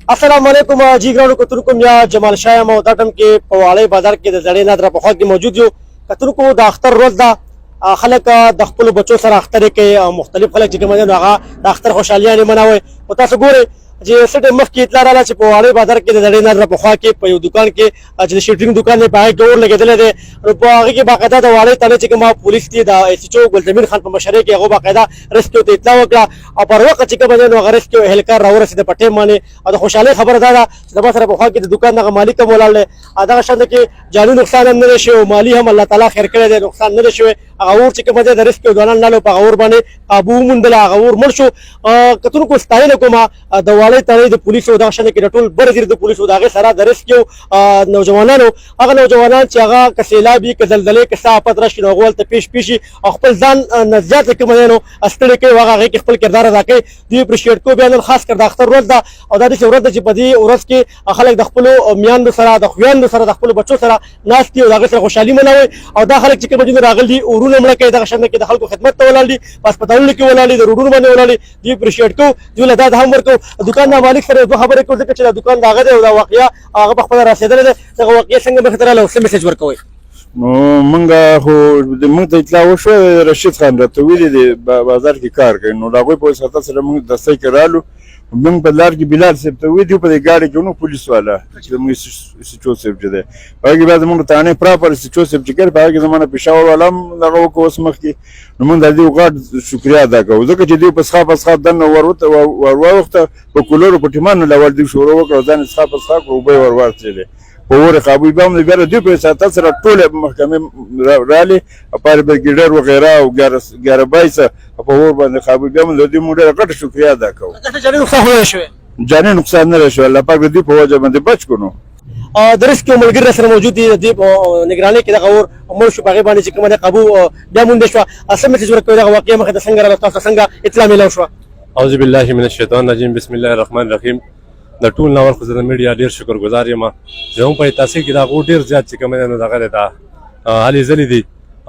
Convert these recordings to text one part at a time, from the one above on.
السلام علیکم جی ګرانو کتونکو یا جمال شاه یم او دا ټیم کې په واړی بازار کې د زړې نادره په خوا کې موجود یو. کتونکو د اختر ورځ ده، خلک د خپلو بچو سره اختر کوي، مختلف خلک چې کوم دي هغه د اختر خوشحالیانې منوي. خو تاسو ګورئ چې څه ټیم مخکې اطلاع راغله چې په واړی بازار کې د زړې نادره په خوا کې په یو دوکان کې چې د شیټرینګ دوکان دی په هغې کې اور لګېدلی دی. نو په هغې کې باقاعده د واړی تڼۍ چې کومه پولیس دي د ایس ایچ او ګلزمین خان په مشرۍ کې هغو باقاعده ریسکیو ته اطلاع وکړه او پر وخت چې کوم دی نو هغه ریسکیو اهلکار راورسېده په ټیم باندې. او د خوشحالۍ خبره دا ده چې زما سره په خوا کې د دوکان دغه مالک هم ولاړ دی. دغه شان ده کې جاني نقصان هم نه دی شوی او مالي هم الله تعالی خیر کړی دی، نقصان نه دی شوی. هغه اور چې کوم دی د ریسکیو ځوانان لاړو په هغه اور باندې قابو وموندله، هغه اور مړ شو. کتونکو ستاینه کومه د واړی تڼۍ د پولیسو دغه شان کې د ټول بر د پولیسو د هغې سره د ریسکیو نوجوانانو، هغه نوجوانان چې هغه که سیلاب وي که زلزلې که څه آفت راشي نو هغه هلته پیش شي او خپل ځان نه زیات کوم دی نو ستړی کوي او هغه هغې کې خپل کردار ادا کوي. دوی اپریشیټ کوو. بیا نن خاص کر د اختر ورځ ده او دا داسې ورځ ده چې په دې ورځ کې خلک د خپلو میاندو سره د خویندو سره د خپلو بچو سره ناست دي او د هغې سره خوشحالي منوي. او دا خلک چې کوم دي راغلي دي اورونه مړه کوي، دغه شان کې د خلکو خدمت ته ولاړ دي، په هسپتالونو کې ولاړ دي، د روډونو باندې ولاړ دي. دوی اپریشیټ کوو، دوی له دا هم ورکوو. دوکان د مالک سره دوه خبرې کوو ځکه چې د دوکان د هغه دی او دا واقعه هغه په خپله رسېدلی دی. دغه واقعه څنګه مخې ته راغله او څه میسج ورکوئ؟ موږ خو موږ ته اطلاع وشوه رشید خان راته ویلي دی بازار کې کار کوي، نو د هغوی په واسطه سره موږ دستۍ کې رالو. موږ په لار کې بلال صاحب ته ویلي په دې ګاډۍ کې نو پولیس والا چې زموږ ایس ایچ او صاحب چې دی په هغې کې بیا زموږ تانې پراپر ایس ایچ او صاحب چې کوي په هغه کې زما نه پېښور والا هم دغه وکړو اوس مخکې. نو موږ د دې غاټ شکریا ادا کوو ځکه چې دوی په څښاک دننه ور واوښته په کولرو په ټیمانو له ور دوی شروع وکړه او ځان یې څښاک کړو، اوبه یې ور واچولې په اور قابو. بیا هم بیا دوی په وساطت سره ټولې محکمې رالې پارې برګېډر وغیره او ګیارهبای څه په اور باندې قابو. بیا هم د دوی موږ ډېره غټه شکریا ادا کوو. جاني نقصان خو نه شوی؟ جاني نقصان نه شوی، الله پاک د دوی په وجه باندې بچ کړو. د ریسکیو ملګري سره موجود دي، د دې نګرانۍ کې دغه اور مړ شو، په هغې باندې چې کومه دی قابو بیا موندې شوه. څه میسج ورکوئ دغه واقعه مخې ته څنګه راغله، تاسو څنګه اطلاع میلاو شوه؟ اعوذ بالله من الشیطان الرجیم، بسم الله الرحمن الرحیم. د ټول ناول خو زه د میډیا ډېر شکرګزار یم. زموږ په تاثیر کې د هغو ډېر زیات چې کوم دی نو دغه دی دا هلې ځلې دي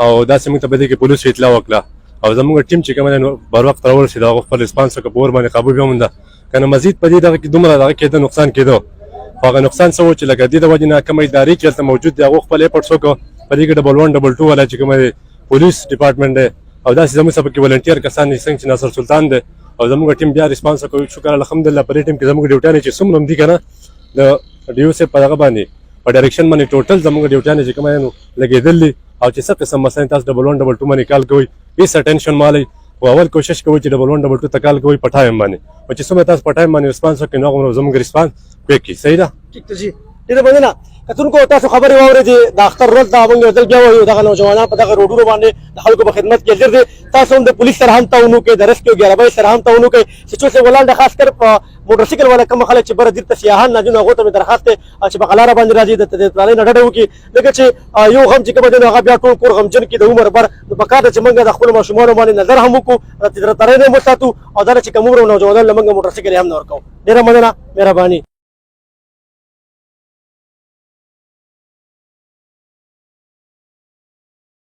او داسې موږ ته په دې کې پولیسو اطلاع وکړه او زموږ ټیم چې کوم دی نو بر وخت راورسېد، هغو خپل رسپانس وکړه، په اور باندې قابو بیا ومونده. که نه مزید په دې دغه کې دومره دغه کېده نقصان کېده، خو هغه نقصان څه و چې لکه دې د وجې نه کومه ادارې چې هلته موجود دي هغو خپل ایفرټس وکړو. په دې کې 1122 والا چې کومه دی پولیس ډپارټمنټ دی او داسې زموږ سره پکې ولنټیر کسان دي څنګه چې ناصر سلطان دی او زموږ ټیم بیا رسپانس وکړو. شکر الحمدلله په دې ټیم کې زموږ ډیوټیانې چې څومره هم دي که نه د ډي او صاحب په دغه باندې په ډایرکشن باندې ټوټل زموږ ډیوټیانې چې کومه نو لګېدل دي. او چې څه قسم مثلا تاسو 1122 باندې کال کوئ هېڅ اټینشن مه لئ، خو اول کوشش کوئ چې 1122 ته کال کوئ په ټایم باندې، او چې څومره تاسو په ټایم باندې رسپانس وکړئ نو هغومره زموږ رسپانس کویک کړي. صحیح ده؟ ټیک ده جي. ډېره مننه. کتونکو تاسو خبرې واورېدې، د اختر ورځ ده، موږ یو ځل بیا وایو دغه نوجوانان په دغه روډونو باندې د خلکو په خدمت کې حاضر دي. تاسو هم د پولیس سره هم تعاون وکړئ، د ریسکیو ګیارهبای سره هم تعاون وکړئ. سچو صاحب ولاړ دی، خاص کر په موټرسایکل والا کوم خلک چې بره دیر ته سیاحان راځي نو هغو ته مې درخواست دی چې په غلاره باندې راځي د پلانۍ نه ډډه وکړي، ځکه چې یو غم چې کوم دی نو هغه بیا ټول کور غمجن کړي د عمر بر. نو پکار ده چې موږ د خپلو ماشومانو باندې نظر هم وکړو، ترې نه هم وساتو او دا چې کوم عمر نوجوانانو له موږ موټرسایکل هم نه ورکوو. ډېره مننه، مهرباني.